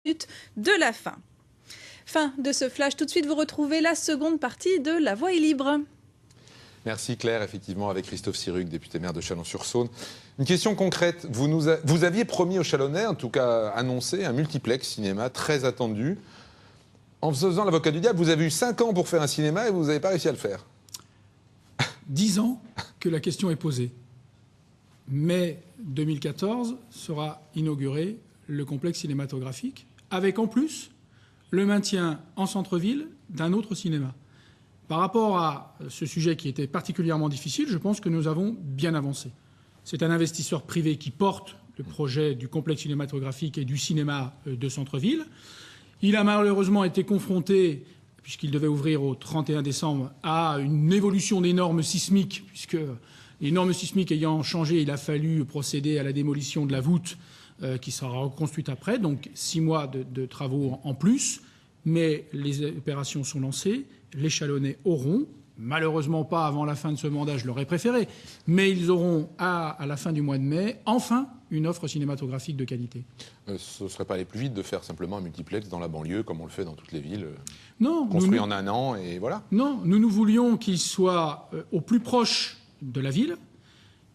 de la fin. Fin de ce flash. Tout de suite, vous retrouvez la seconde partie de La Voix est libre. Merci Claire, effectivement, avec Christophe Sirugue, député maire de Chalon-sur-Saône. Une question concrète. Vous aviez promis aux Chalonnais, en tout cas annoncé, un multiplex cinéma très attendu. En faisant l'avocat du diable, vous avez eu 5 ans pour faire un cinéma et vous n'avez pas réussi à le faire. 10 ans que la question est posée. Mai 2014 sera inauguré le complexe cinématographique, avec en plus le maintien en centre-ville d'un autre cinéma. Par rapport à ce sujet qui était particulièrement difficile, je pense que nous avons bien avancé. C'est un investisseur privé qui porte le projet du complexe cinématographique et du cinéma de centre-ville. Il a malheureusement été confronté, puisqu'il devait ouvrir au 31 décembre, à une évolution des normes sismiques, puisque les normes sismiques ayant changé, il a fallu procéder à la démolition de la voûte qui sera reconstruite après, donc 6 mois de travaux en plus. Mais les opérations sont lancées, les Chalonnais auront, malheureusement pas avant la fin de ce mandat, je l'aurais préféré, mais ils auront à la fin du mois de mai, enfin, une offre cinématographique de qualité. Ce ne serait pas aller plus vite de faire simplement un multiplex dans la banlieue, comme on le fait dans toutes les villes, non, construit en un an, et voilà. Non, nous voulions qu'il soit au plus proche de la ville,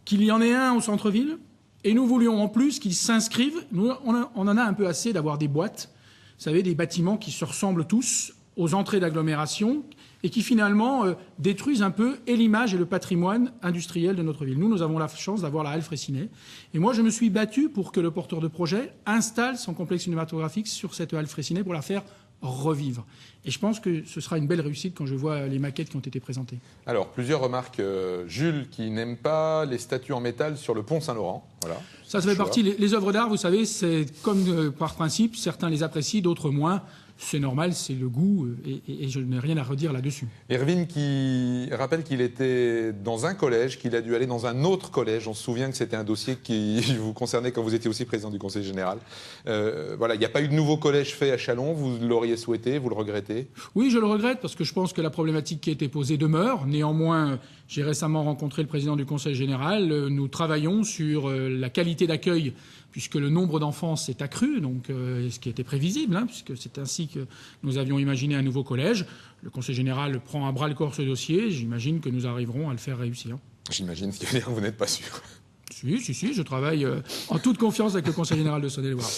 qu'il y en ait un au centre-ville, et nous voulions en plus qu'il s'inscrive. On en a un peu assez d'avoir des boîtes, vous savez, des bâtiments qui se ressemblent tous aux entrées d'agglomération et qui finalement détruisent un peu et l'image et le patrimoine industriel de notre ville. Nous avons la chance d'avoir la halle Fraissinet. Et moi, je me suis battu pour que le porteur de projet installe son complexe cinématographique sur cette halle Fraissinet pour la faire revivre. Et je pense que ce sera une belle réussite quand je vois les maquettes qui ont été présentées. Alors, plusieurs remarques. Jules, qui n'aime pas les statues en métal sur le pont Saint-Laurent. Voilà. Ça fait partie. Les œuvres d'art, vous savez, c'est comme par principe, certains les apprécient, d'autres moins. C'est normal, c'est le goût, et je n'ai rien à redire là-dessus. Erwin qui rappelle qu'il était dans un collège, qu'il a dû aller dans un autre collège. On se souvient que c'était un dossier qui vous concernait quand vous étiez aussi président du Conseil général. Voilà, il n'y a pas eu de nouveau collège fait à Chalon. Vous l'auriez souhaité, vous le regrettez? Oui, je le regrette parce que je pense que la problématique qui a été posée demeure. Néanmoins, j'ai récemment rencontré le président du Conseil général. Nous travaillons sur la qualité d'accueil, puisque le nombre d'enfants s'est accru, donc ce qui était prévisible, puisque c'est ainsi que nous avions imaginé un nouveau collège. Le Conseil général prend à bras-le-corps ce dossier. J'imagine que nous arriverons à le faire réussir. J'imagine, ce qui veut dire que vous n'êtes pas sûr. Si, je travaille en toute confiance avec le Conseil général de Saône-et-Loire.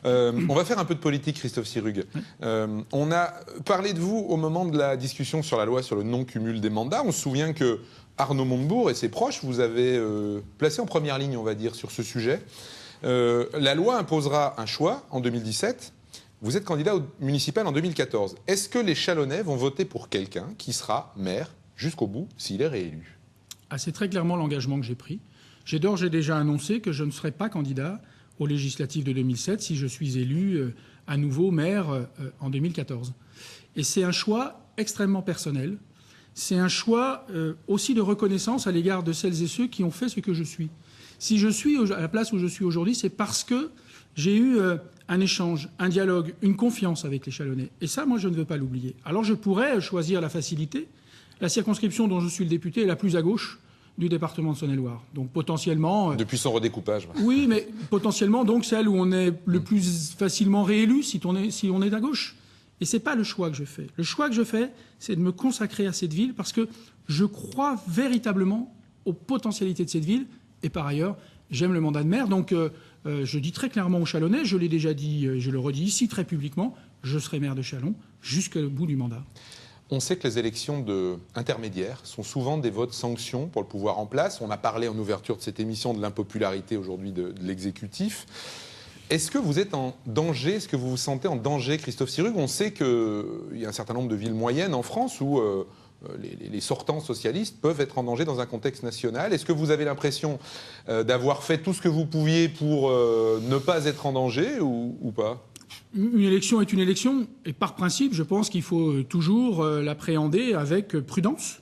On va faire un peu de politique, Christophe Sirugue. On a parlé de vous au moment de la discussion sur la loi sur le non-cumul des mandats. On se souvient que Arnaud Montebourg et ses proches vous avez placé en première ligne, on va dire, sur ce sujet. La loi imposera un choix en 2017. Vous êtes candidat au municipal en 2014. Est-ce que les Chalonnais vont voter pour quelqu'un qui sera maire jusqu'au bout s'il est réélu? C'est très clairement l'engagement que j'ai pris. J'ai d'ores et déjà annoncé que je ne serai pas candidat aux législatives de 2007 si je suis élu à nouveau maire en 2014. Et c'est un choix extrêmement personnel. C'est un choix aussi de reconnaissance à l'égard de celles et ceux qui ont fait ce que je suis. Si je suis à la place où je suis aujourd'hui, c'est parce que j'ai eu un échange, un dialogue, une confiance avec les Chalonnais. Et ça, moi, je ne veux pas l'oublier. Alors je pourrais choisir la facilité. La circonscription dont je suis le député est la plus à gauche du département de Saône-et-Loire. Donc potentiellement... Depuis son redécoupage. Oui, mais potentiellement donc celle où on est le plus facilement réélu si on est à gauche. Et ce n'est pas le choix que je fais. Le choix que je fais, c'est de me consacrer à cette ville parce que je crois véritablement aux potentialités de cette ville. Et par ailleurs, j'aime le mandat de maire. Donc je dis très clairement aux Chalonnais, je l'ai déjà dit, je le redis ici très publiquement, je serai maire de Chalon jusqu'au bout du mandat. On sait que les élections intermédiaires sont souvent des votes sanctions pour le pouvoir en place. On a parlé en ouverture de cette émission de l'impopularité aujourd'hui de l'exécutif. Est-ce que vous êtes en danger? Est-ce que vous vous sentez en danger, Christophe Sirugue? On sait qu'il y a un certain nombre de villes moyennes en France où les sortants socialistes peuvent être en danger dans un contexte national. Est-ce que vous avez l'impression d'avoir fait tout ce que vous pouviez pour ne pas être en danger ou pas? Une élection est une élection, et par principe, je pense qu'il faut toujours l'appréhender avec prudence.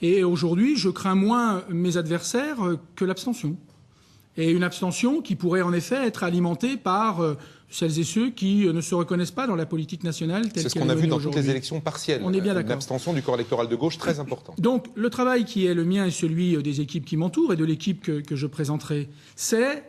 Et aujourd'hui, je crains moins mes adversaires que l'abstention. Et une abstention qui pourrait en effet être alimentée par celles et ceux qui ne se reconnaissent pas dans la politique nationale telle qu'elle est C'est ce qu'on a vu dans toutes les aujourd'hui. élections partielles. On est bien d'accord. Une abstention du corps électoral de gauche très importante. Donc le travail qui est le mien et celui des équipes qui m'entourent et de l'équipe que je présenterai, c'est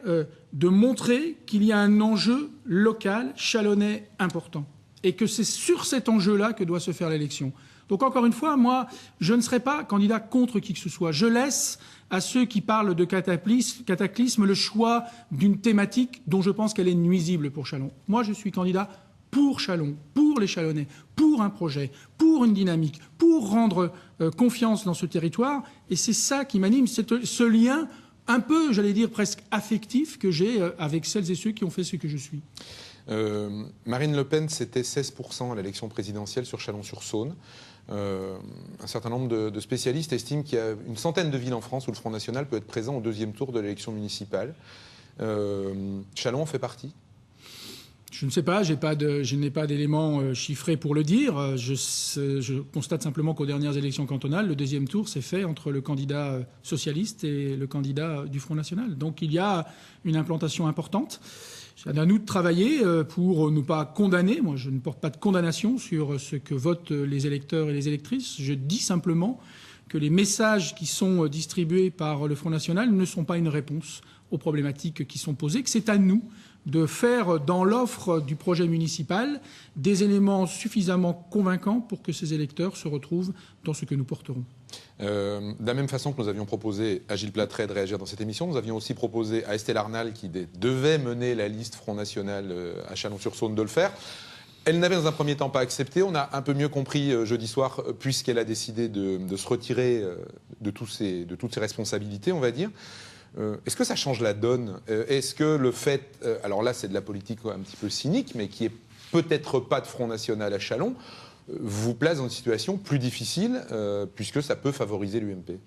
de montrer qu'il y a un enjeu local chalonnais important et que c'est sur cet enjeu-là que doit se faire l'élection. Donc encore une fois, moi, je ne serai pas candidat contre qui que ce soit. Je laisse à ceux qui parlent de cataclysme le choix d'une thématique dont je pense qu'elle est nuisible pour Châlons. Moi, je suis candidat pour Châlons, pour les Châlonnais, pour un projet, pour une dynamique, pour rendre confiance dans ce territoire. Et c'est ça qui m'anime, c'est ce lien un peu, j'allais dire, presque affectif que j'ai avec celles et ceux qui ont fait ce que je suis. Marine Le Pen, c'était 16% à l'élection présidentielle sur Chalon-sur-Saône. Un certain nombre de spécialistes estiment qu'il y a une centaine de villes en France où le Front National peut être présent au deuxième tour de l'élection municipale. Châlons en fait partie? Je ne sais pas, je n'ai pas d'éléments chiffrés pour le dire. Je constate simplement qu'aux dernières élections cantonales, le deuxième tour s'est fait entre le candidat socialiste et le candidat du Front National. Donc il y a une implantation importante. C'est à nous de travailler pour ne pas condamner. Moi, je ne porte pas de condamnation sur ce que votent les électeurs et les électrices. Je dis simplement que les messages qui sont distribués par le Front National ne sont pas une réponse aux problématiques qui sont posées, que c'est à nous de faire dans l'offre du projet municipal des éléments suffisamment convaincants pour que ces électeurs se retrouvent dans ce que nous porterons. De la même façon que nous avions proposé à Gilles Platret de réagir dans cette émission, nous avions aussi proposé à Estelle Arnal, qui devait mener la liste Front National à Chalon-sur-Saône, de le faire. Elle n'avait dans un premier temps pas accepté. On a un peu mieux compris jeudi soir, puisqu'elle a décidé de se retirer de toutes ses responsabilités, on va dire. Est-ce que ça change la donne? Est-ce que le fait, alors là c'est de la politique un petit peu cynique, mais qui est peut-être pas de Front National à Châlons, vous place dans une situation plus difficile, puisque ça peut favoriser l'UMP?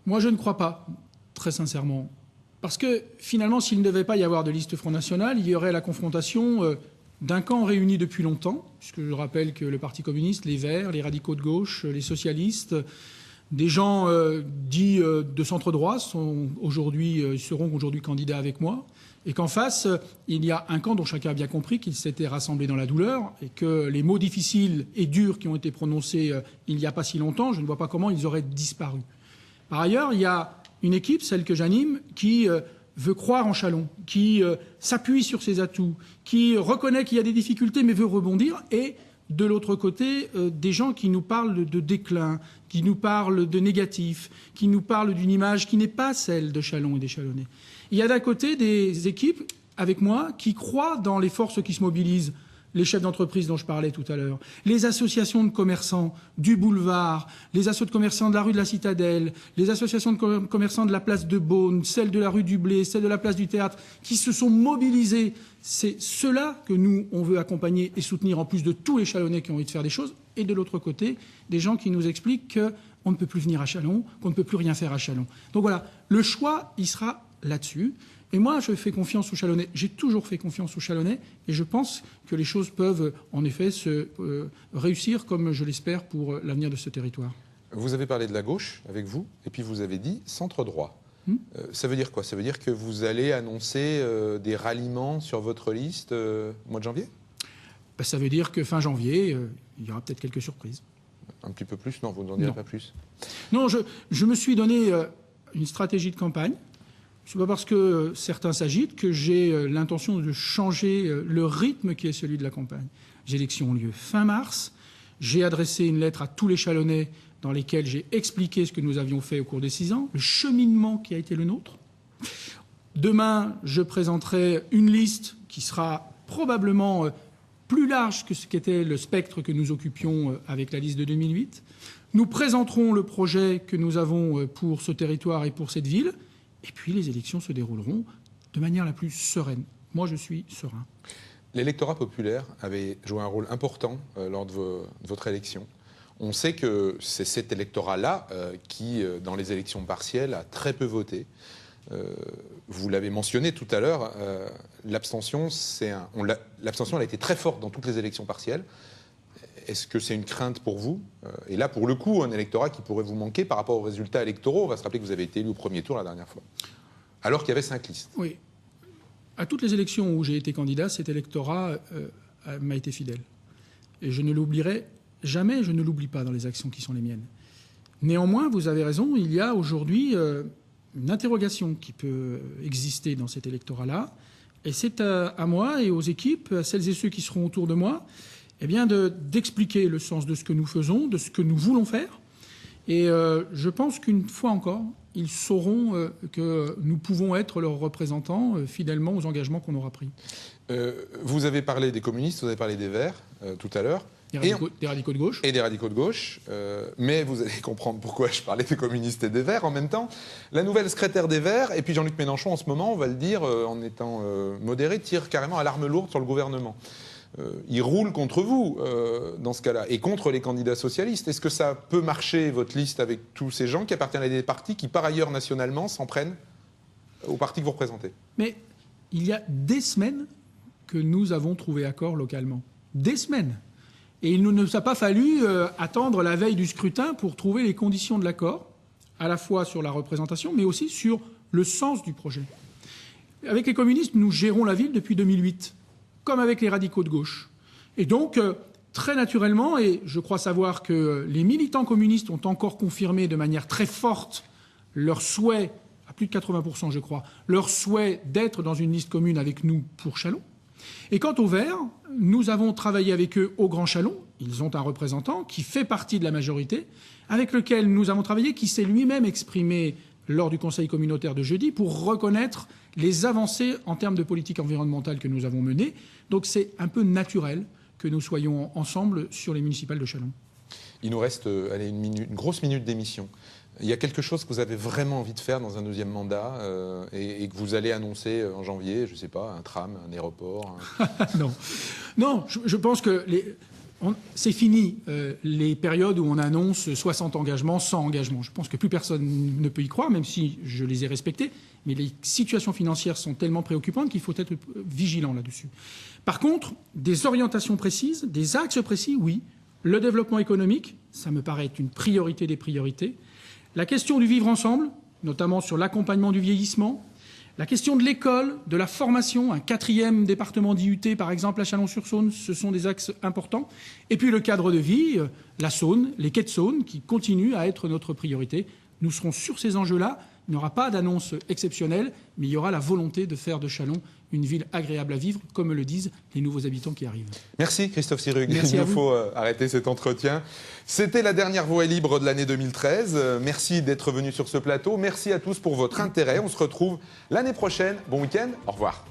Moi je ne crois pas, très sincèrement. Parce que finalement, s'il ne devait pas y avoir de liste Front National, il y aurait la confrontation d'un camp réuni depuis longtemps, puisque je rappelle que le Parti communiste, les Verts, les radicaux de gauche, les socialistes, des gens dits de centre-droit seront aujourd'hui candidats avec moi, et qu'en face, il y a un camp dont chacun a bien compris qu'il s'était rassemblé dans la douleur, et que les mots difficiles et durs qui ont été prononcés il n'y a pas si longtemps, je ne vois pas comment ils auraient disparu. Par ailleurs, il y a une équipe, celle que j'anime, qui veut croire en Châlons, qui s'appuie sur ses atouts, qui reconnaît qu'il y a des difficultés mais veut rebondir, et de l'autre côté, des gens qui nous parlent de déclin, qui nous parlent de négatif, qui nous parlent d'une image qui n'est pas celle de Châlons et des Châlonnais. Il y a d'un côté des équipes, avec moi, qui croient dans les forces qui se mobilisent, les chefs d'entreprise dont je parlais tout à l'heure, les associations de commerçants du boulevard, les associations de commerçants de la rue de la Citadelle, les associations de commerçants de la place de Beaune, celles de la rue du Blé, celles de la place du Théâtre, qui se sont mobilisés. C'est ceux-là que nous, on veut accompagner et soutenir, en plus de tous les Châlonnais qui ont envie de faire des choses. Et de l'autre côté, des gens qui nous expliquent qu'on ne peut plus venir à Châlons, qu'on ne peut plus rien faire à Châlons. Donc voilà, le choix, il sera là-dessus. Et moi, je fais confiance aux Châlonnais. J'ai toujours fait confiance aux Châlonnais. Et je pense que les choses peuvent, en effet, se réussir, comme je l'espère, pour l'avenir de ce territoire. Vous avez parlé de la gauche, avec vous, et puis vous avez dit centre-droit. Ça veut dire quoi? Ça veut dire que vous allez annoncer des ralliements sur votre liste au mois de janvier? Ça veut dire que fin janvier, il y aura peut-être quelques surprises. Un petit peu plus? Non, vous n'en direz pas plus? Non, je me suis donné une stratégie de campagne. Ce n'est pas parce que certains s'agitent que j'ai l'intention de changer le rythme qui est celui de la campagne. Les élections ont lieu fin mars. J'ai adressé une lettre à tous les Châlonnais dans lesquelles j'ai expliqué ce que nous avions fait au cours des 6 ans, le cheminement qui a été le nôtre. Demain, je présenterai une liste qui sera probablement plus large que ce qu'était le spectre que nous occupions avec la liste de 2008. Nous présenterons le projet que nous avons pour ce territoire et pour cette ville. Et puis les élections se dérouleront de manière la plus sereine. Moi, je suis serein. L'électorat populaire avait joué un rôle important lors de votre élection. On sait que c'est cet électorat-là qui, dans les élections partielles, a très peu voté. Vous l'avez mentionné tout à l'heure, l'abstention a été très forte dans toutes les élections partielles. Est-ce que c'est une crainte pour vous? Et là, pour le coup, un électorat qui pourrait vous manquer par rapport aux résultats électoraux. On va se rappeler que vous avez été élu au premier tour la dernière fois. alors qu'il y avait 5 listes. Oui. À toutes les élections où j'ai été candidat, cet électorat m'a été fidèle. Et je ne l'oublierai jamais, je ne l'oublie pas dans les actions qui sont les miennes. Néanmoins, vous avez raison, il y a aujourd'hui une interrogation qui peut exister dans cet électorat-là. Et c'est à moi et aux équipes, à celles et ceux qui seront autour de moi, eh bien d'expliquer le sens de ce que nous faisons, de ce que nous voulons faire. Et je pense qu'une fois encore, ils sauront que nous pouvons être leurs représentants fidèlement aux engagements qu'on aura pris. Vous avez parlé des communistes, vous avez parlé des Verts tout à l'heure. Des radicaux de gauche. Et des radicaux de gauche. Mais vous allez comprendre pourquoi je parlais des communistes et des Verts en même temps. La nouvelle secrétaire des Verts, et puis Jean-Luc Mélenchon en ce moment, on va le dire en étant modéré, tire carrément à l'arme lourde sur le gouvernement. Il roule contre vous dans ce cas-là, et contre les candidats socialistes. Est-ce que ça peut marcher, votre liste, avec tous ces gens qui appartiennent à des partis qui, par ailleurs, nationalement, s'en prennent au parti que vous représentez? Mais il y a des semaines que nous avons trouvé accord localement. Des semaines. Et il ne nous a pas fallu attendre la veille du scrutin pour trouver les conditions de l'accord, à la fois sur la représentation, mais aussi sur le sens du projet. Avec les communistes, nous gérons la ville depuis 2008, comme avec les radicaux de gauche. Et donc, très naturellement, et je crois savoir que les militants communistes ont encore confirmé de manière très forte leur souhait, à plus de 80% je crois, leur souhait d'être dans une liste commune avec nous pour Châlons. Et quant aux Verts, nous avons travaillé avec eux au Grand Châlons. Ils ont un représentant qui fait partie de la majorité, avec lequel nous avons travaillé, qui s'est lui-même exprimé lors du Conseil communautaire de jeudi pour reconnaître les avancées en termes de politique environnementale que nous avons menées. Donc c'est un peu naturel que nous soyons ensemble sur les municipales de Châlons. Il nous reste une grosse minute d'émission. Il y a quelque chose que vous avez vraiment envie de faire dans un deuxième mandat et que vous allez annoncer en janvier, je ne sais pas, un tram, un aéroport Non, je pense que c'est fini les périodes où on annonce 60 engagements, 100 engagements. Je pense que plus personne ne peut y croire, même si je les ai respectés. Mais les situations financières sont tellement préoccupantes qu'il faut être vigilant là-dessus. Par contre, des orientations précises, des axes précis, oui. Le développement économique, ça me paraît être une priorité des priorités. La question du vivre ensemble, notamment sur l'accompagnement du vieillissement. La question de l'école, de la formation, un 4e département d'IUT, par exemple, à Chalon-sur-Saône, ce sont des axes importants. Et puis le cadre de vie, la Saône, les quais de Saône, qui continuent à être notre priorité. Nous serons sur ces enjeux-là. Il n'y aura pas d'annonce exceptionnelle, mais il y aura la volonté de faire de Châlons une ville agréable à vivre, comme le disent les nouveaux habitants qui arrivent. Merci Christophe Sirugue. Merci. Il nous faut arrêter cet entretien. C'était la dernière Voix est libre de l'année 2013. Merci d'être venu sur ce plateau. Merci à tous pour votre intérêt. On se retrouve l'année prochaine. Bon week-end. Au revoir.